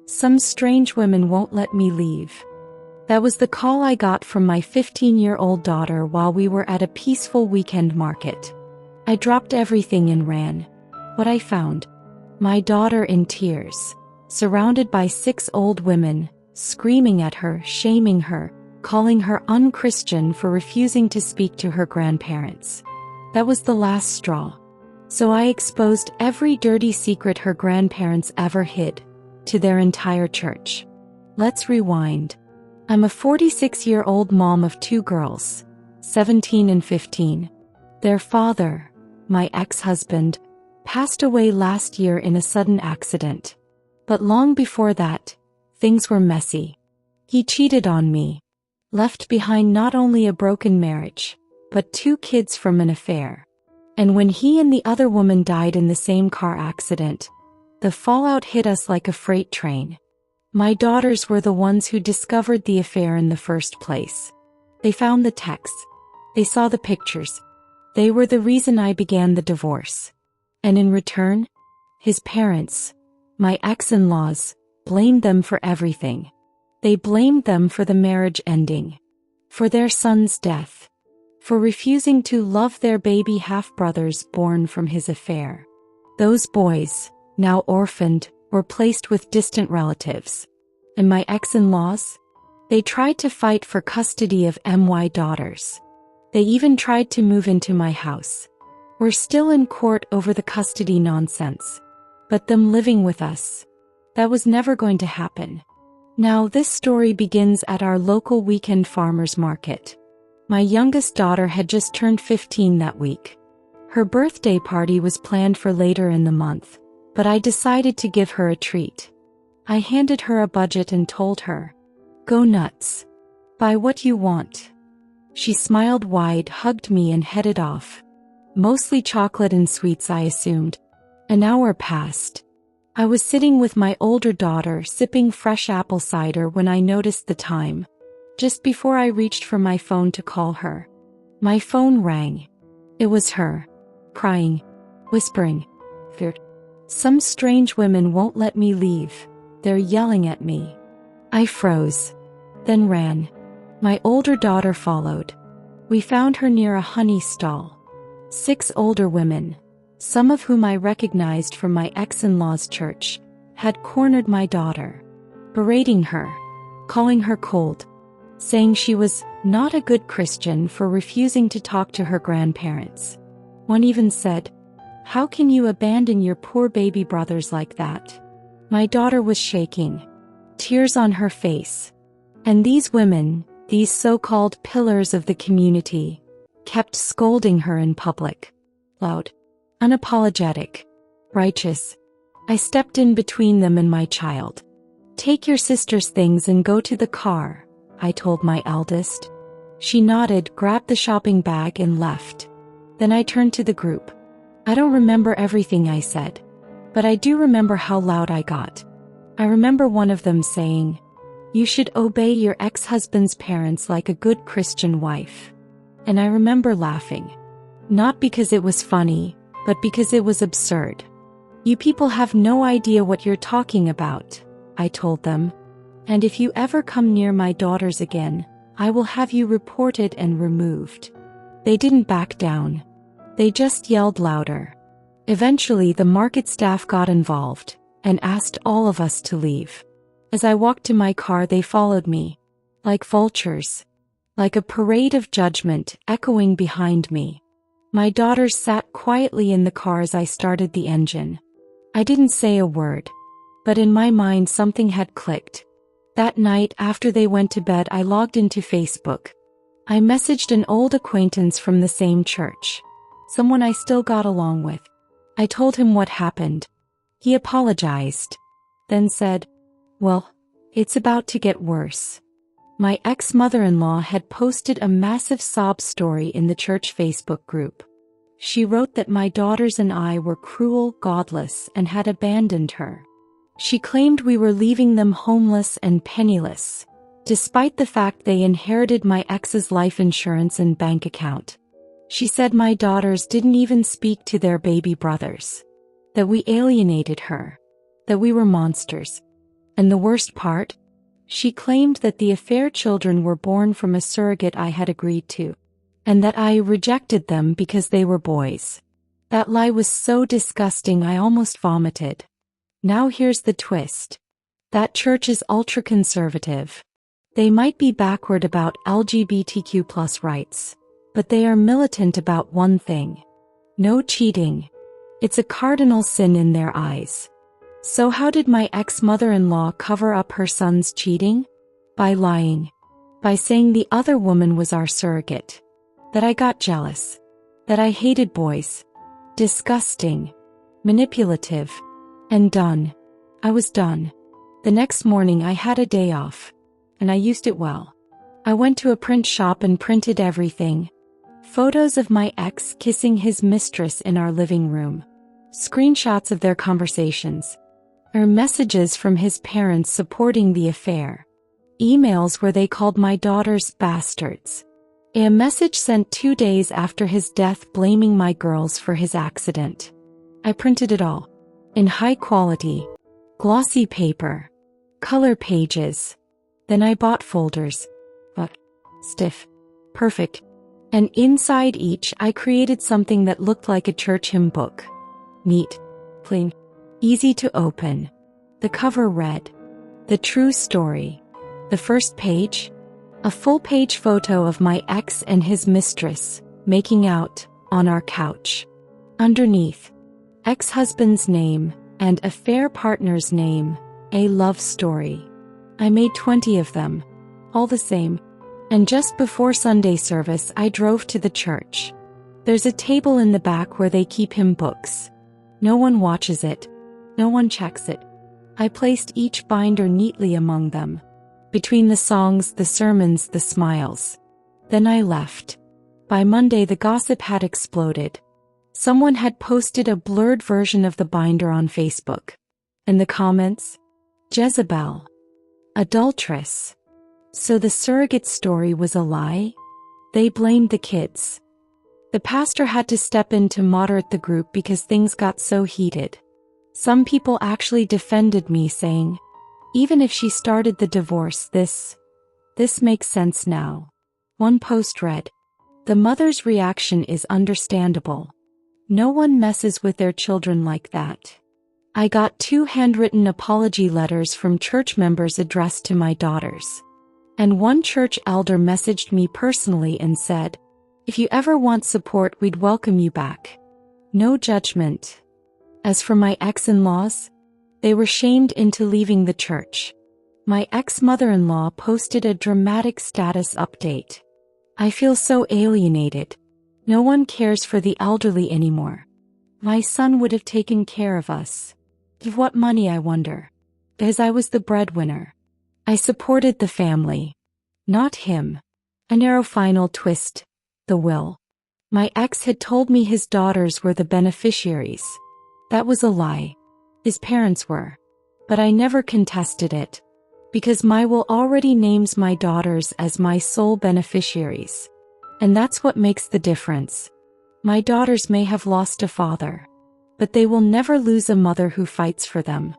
Some strange women won't let me leave. That was the call I got from my 15-year-old daughter while we were at a peaceful weekend market. I dropped everything and ran. What I found? My daughter in tears, surrounded by 6 old women, screaming at her, shaming her, calling her unchristian for refusing to speak to her grandparents. That was the last straw. So I exposed every dirty secret her grandparents ever hid, to their entire church. Let's rewind. I'm a 46-year-old mom of 2 girls, 17 and 15. Their father, my ex-husband, passed away last year in a sudden accident. But long before that, things were messy. He cheated on me, left behind not only a broken marriage, but 2 kids from an affair. And when he and the other woman died in the same car accident, the fallout hit us like a freight train. My daughters were the ones who discovered the affair in the first place. They found the texts. They saw the pictures. They were the reason I began the divorce. And in return, his parents, my ex-in-laws, blamed them for everything. They blamed them for the marriage ending, for their son's death, for refusing to love their baby half-brothers born from his affair. Those boys, now orphaned, were placed with distant relatives. And my ex-in-laws? They tried to fight for custody of my daughters. They even tried to move into my house. We're still in court over the custody nonsense. But them living with us, that was never going to happen. Now this story begins at our local weekend farmers market. My youngest daughter had just turned 15 that week. Her birthday party was planned for later in the month, but I decided to give her a treat. I handed her a budget and told her, "Go nuts. Buy what you want." She smiled wide, hugged me and headed off. Mostly chocolate and sweets, I assumed. An hour passed. I was sitting with my older daughter sipping fresh apple cider when I noticed the time. Just before I reached for my phone to call her, my phone rang. It was her, crying, whispering, "Fear. Some strange women won't let me leave. They're yelling at me." I froze, then ran. My older daughter followed. We found her near a honey stall. 6 older women, some of whom I recognized from my ex-in-law's church, had cornered my daughter, berating her, calling her cold, saying she was not a good Christian for refusing to talk to her grandparents. One even said, "How can you abandon your poor baby brothers like that?" My daughter was shaking, tears on her face. And these women, these so-called pillars of the community, kept scolding her in public. Loud, unapologetic, righteous. I stepped in between them and my child. "Take your sister's things and go to the car," I told my eldest. She nodded, grabbed the shopping bag and left. Then I turned to the group. I don't remember everything I said, but I do remember how loud I got. I remember one of them saying, "You should obey your ex-husband's parents like a good Christian wife." And I remember laughing. Not because it was funny, but because it was absurd. "You people have no idea what you're talking about," I told them. "And if you ever come near my daughters again, I will have you reported and removed." They didn't back down. They just yelled louder. Eventually the market staff got involved and asked all of us to leave. As I walked to my car, they followed me, like vultures, like a parade of judgment echoing behind me. My daughters sat quietly in the car as I started the engine. I didn't say a word, but in my mind something had clicked. That night after they went to bed, I logged into Facebook. I messaged an old acquaintance from the same church, someone I still got along with. I told him what happened. He apologized, then said, "Well, it's about to get worse." My ex-mother-in-law had posted a massive sob story in the church Facebook group. She wrote that my daughters and I were cruel, godless, and had abandoned her. She claimed we were leaving them homeless and penniless, despite the fact they inherited my ex's life insurance and bank account. She said my daughters didn't even speak to their baby brothers, that we alienated her, that we were monsters. And the worst part? She claimed that the affair children were born from a surrogate I had agreed to, and that I rejected them because they were boys. That lie was so disgusting I almost vomited. Now here's the twist. That church is ultra-conservative. They might be backward about LGBTQ+ rights, but they are militant about one thing. No cheating. It's a cardinal sin in their eyes. So how did my ex-mother-in-law cover up her son's cheating? By lying. By saying the other woman was our surrogate. That I got jealous. That I hated boys. Disgusting. Manipulative. And done. I was done. The next morning I had a day off. And I used it well. I went to a print shop and printed everything. Photos of my ex kissing his mistress in our living room. Screenshots of their conversations. Or messages from his parents supporting the affair. Emails where they called my daughters bastards. A message sent 2 days after his death blaming my girls for his accident. I printed it all. In high quality. Glossy paper. Color pages. Then I bought folders. Stiff. Perfect. And inside each I created something that looked like a church hymn book. Neat. Clean. Easy to open. The cover read, "The True Story." The first page? A full-page photo of my ex and his mistress, making out, on our couch. Underneath, ex-husband's name, and affair partner's name, a love story. I made 20 of them, all the same. And just before Sunday service I drove to the church. There's a table in the back where they keep hymn books. No one watches it. No one checks it. I placed each binder neatly among them. Between the songs, the sermons, the smiles. Then I left. By Monday the gossip had exploded. Someone had posted a blurred version of the binder on Facebook. And the comments? Jezebel. Adulteress. So the surrogate story was a lie? They blamed the kids. The pastor had to step in to moderate the group because things got so heated. Some people actually defended me, saying, even if she started the divorce, this makes sense now. One post read, "The mother's reaction is understandable. No one messes with their children like that." I got 2 handwritten apology letters from church members addressed to my daughters. And one church elder messaged me personally and said, "If you ever want support, we'd welcome you back. No judgment." As for my ex-in-laws, they were shamed into leaving the church. My ex-mother-in-law posted a dramatic status update. "I feel so alienated. No one cares for the elderly anymore. My son would have taken care of us. Of what money, I wonder? Because I was the breadwinner. I supported the family. Not him." A narrow final twist. The will. My ex had told me his daughters were the beneficiaries. That was a lie. His parents were. But I never contested it. Because my will already names my daughters as my sole beneficiaries. And that's what makes the difference. My daughters may have lost a father. But they will never lose a mother who fights for them.